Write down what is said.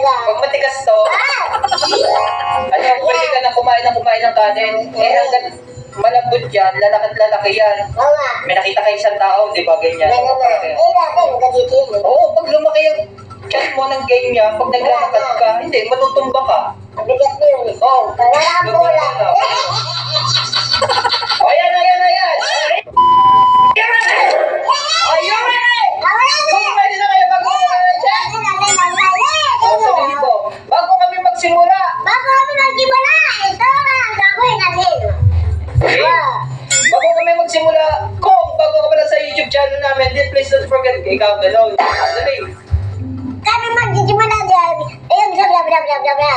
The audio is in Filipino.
Pag matigas to, ano, pwede ka na kumain ng kanin. Eh, hanggang malambot yan, lalaki yan. May nakita kayo isang tao, di ba, ganyan? Oo, pag lumaki yung tiyan mo ng ganyan, pag naglalakad ka, hindi, matutumba ka. Oo. O, ayan. Kung pwede na kayo mag-uwi dyan. O, sabihin mo, bago kami magsimula. Bago kami magsimula, bago ka pala sa YouTube channel namin, please don't forget, ikaw, galaw. Dali. Kami magsisimula dyan. Ayun, bla bla bla bla bla.